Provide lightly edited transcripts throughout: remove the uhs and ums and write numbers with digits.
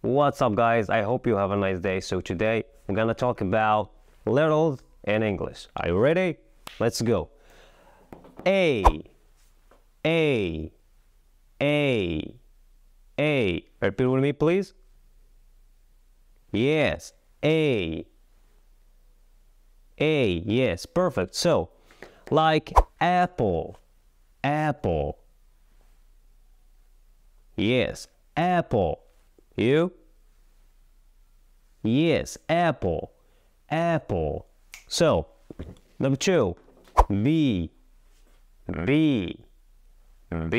What's up, guys? I hope you have a nice day. So today we're gonna talk about littles in English. Are you ready? Let's go. A. Repeat with me, please. Yes. A. Yes, perfect. So, like apple. Yes, apple. You? Yes, apple. So, number 2, B. Repeat with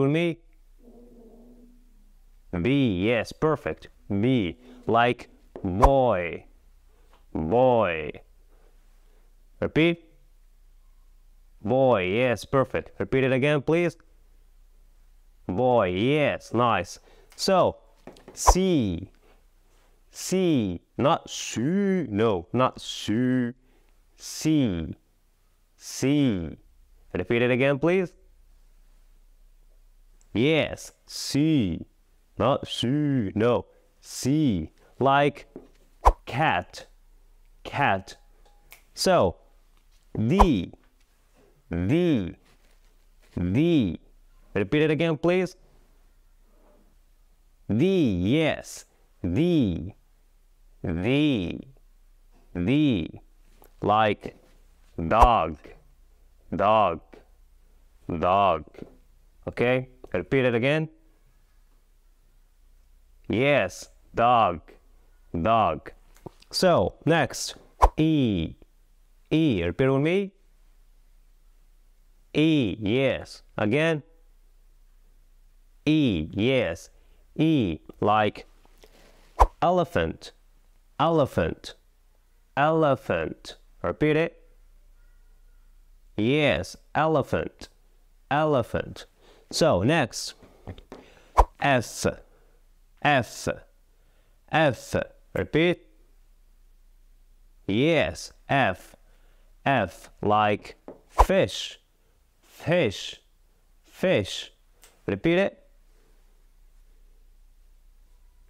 me. B, yes, perfect. B, like boy. Repeat. Boy, yes, perfect. Repeat it again, please. Boy, yes, nice. So, C, not su, no, not su, C. Repeat it again, please. Yes, C, not su, no, C, like cat. So, D. Repeat it again, please. D, yes, D, like dog. Okay, repeat it again. Yes, dog. So, next, E. Repeat with me. E, yes. Again. E, yes. E, like elephant. Repeat it. Yes, elephant. So, next, S. Repeat. Yes, F, like fish. Repeat it.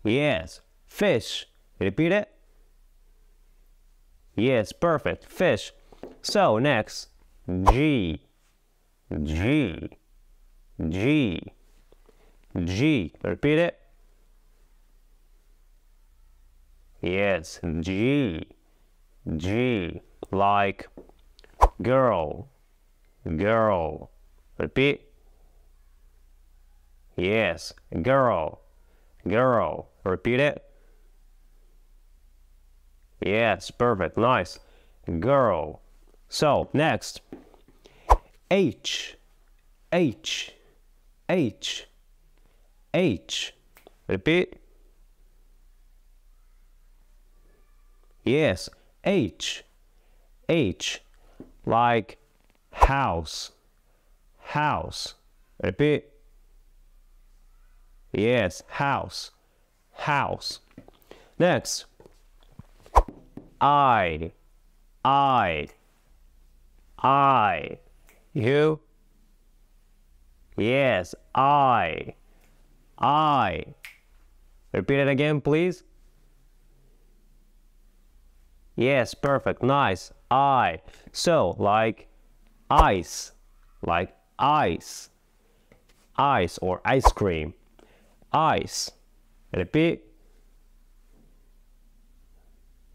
Yes, fish. Repeat it. Yes, perfect, fish. So, next, G. Repeat it. Yes, G, like girl. Repeat. Yes, girl. Repeat it. Yes, perfect, nice. Girl. So, next, H. Repeat. Yes, H, like house. Repeat. Yes, house. Next, I. You? Yes, I. Repeat it again, please. Yes, perfect, nice. I. So, like ice. Ice or ice cream. Ice. Repeat.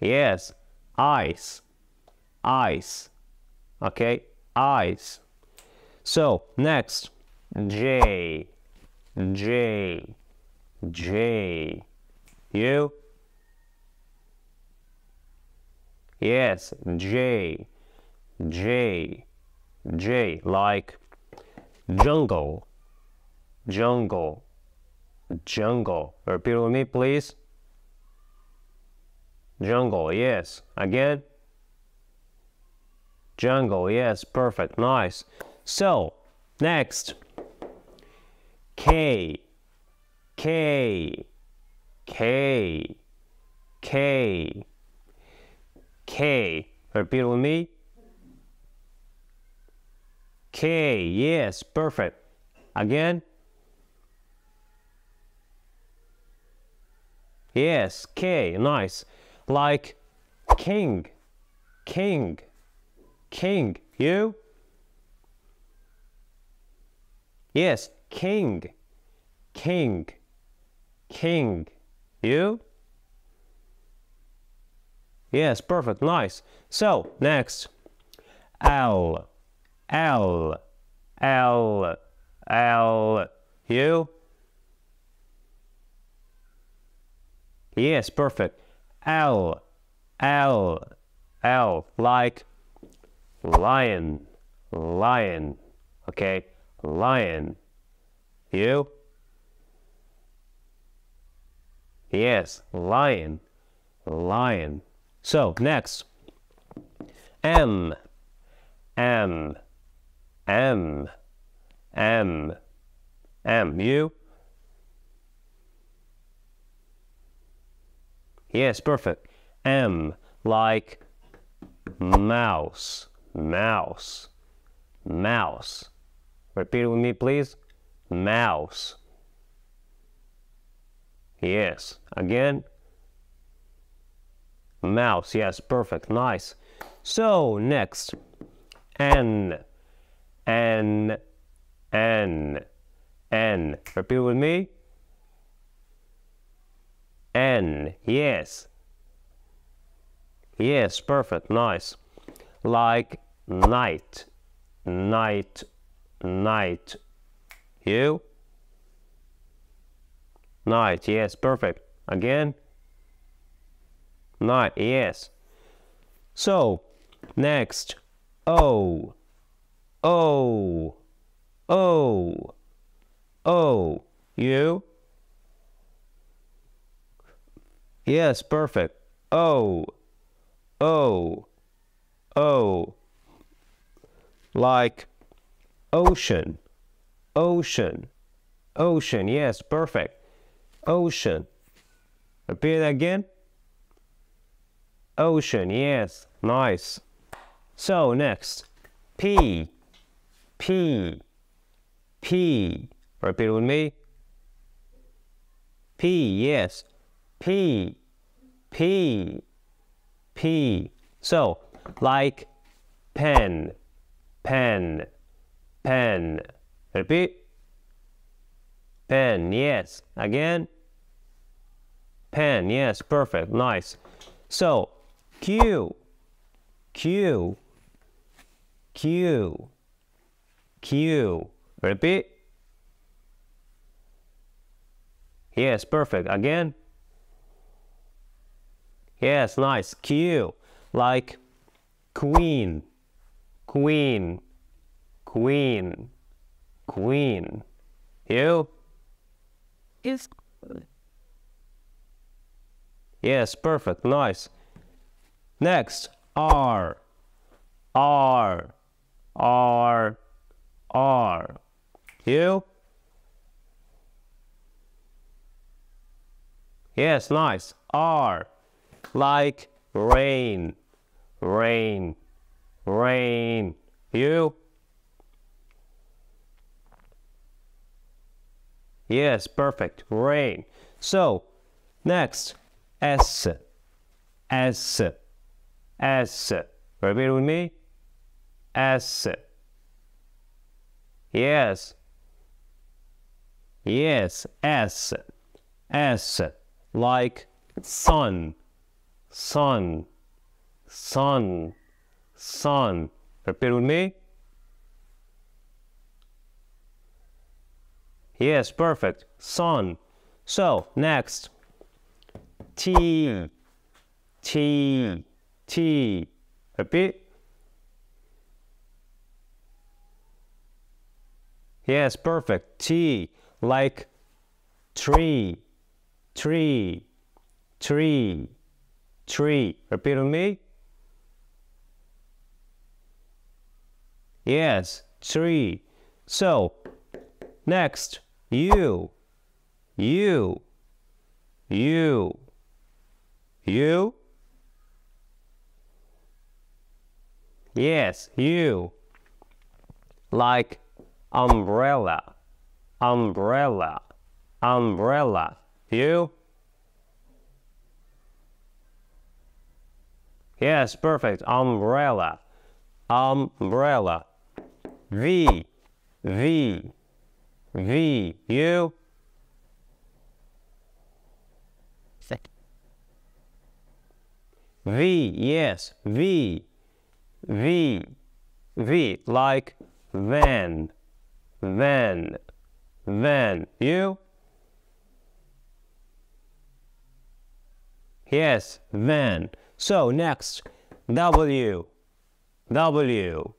Yes, ice. Okay, ice. So, next, J. You? Yes, J, like jungle. Repeat with me, please. Jungle, yes. Again. Jungle, yes, perfect, nice. So, next, K. Repeat with me. K, yes, perfect. Again. Yes, K, nice. Like king, king, king. You? Yes, king, king, king. You? Yes, perfect, nice. So, next. L, L, L, L. You? Yes, perfect. L, L, L. Like lion, lion. Okay, lion. You? Yes, lion, lion. So, next. M, M, M, M, M. You? Yes, perfect. M, like mouse, mouse, mouse. Repeat it with me, please. Mouse. Yes, again. Mouse, yes, perfect, nice. So, next. N, N, N, N. Repeat with me. N, yes. Yes, perfect, nice. Like night, night, night. You? Night, yes, perfect. Again. Night, yes. So, next. O, O, O, O. You? Yes, perfect. O, O, O. Like ocean, ocean, ocean. Yes, perfect. Ocean. Repeat it again. Ocean, yes, nice. So, next. P, P, P. Repeat it with me. P, yes. P, P, P. So, like pen, pen, pen. Repeat. Pen, yes. Again. Pen, yes, perfect, nice. So, Q, Q, Q, Q. Repeat. Yes, perfect. Again. Yes, nice. Q, like queen, queen, queen, queen. You? Yes. Yes, perfect, nice. Next, R, R, R, R. You? Yes, nice. R, like rain, rain, rain. You? Yes, perfect, rain. So, next, S, S, S. Repeat with me. S. Yes. Yes, S. S. Like sun, sun, sun, sun. Repeat with me. Yes, perfect. Sun. So, next. T, T, T. Repeat. Yes, perfect. T, like tree, tree, tree, tree. Repeat with me. Yes, tree. So, next, you, you, you, you. Yes, you. Like umbrella, umbrella, umbrella. You? Yes, perfect. Umbrella. Umbrella. V. V. V. You? V. Yes. V. V. V. Like van. Van. Van. You? Yes, van. So next, W. W.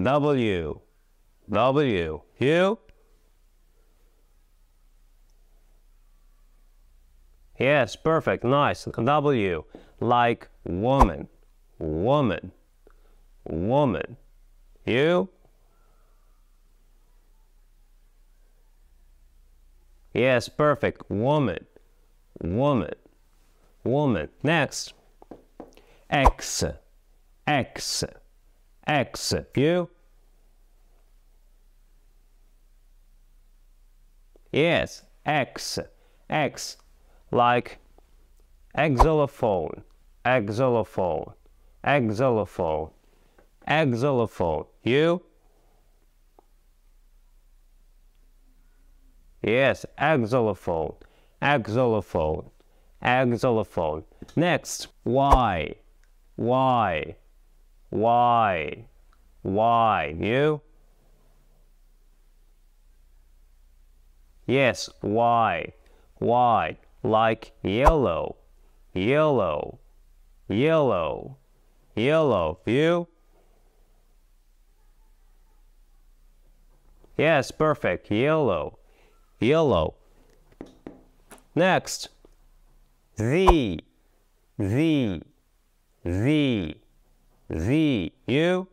W. W. You? Yes, perfect. Nice. W. Like woman. Woman. Woman. You? Yes, perfect. Woman. Woman. Woman. Next. X. X. X. You? Yes, X. X. Like xylophone. Xylophone. Xylophone. Xylophone. You? Yes, xylophone. Xylophone. Xylophone. Next, Y. Y. Y. Y. You? Yes, Y. Y. Like yellow. Yellow. Yellow. Yellow. You? Yes, perfect. Yellow. Yellow. Next. Z. Z. Z. Z. You?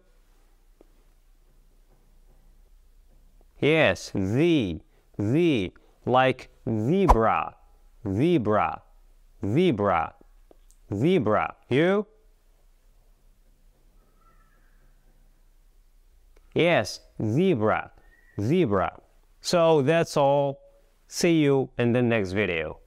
Yes, Z. Z. Like zebra. Zebra. Zebra. Zebra. You? Yes, zebra. Zebra. So that's all. See you in the next video.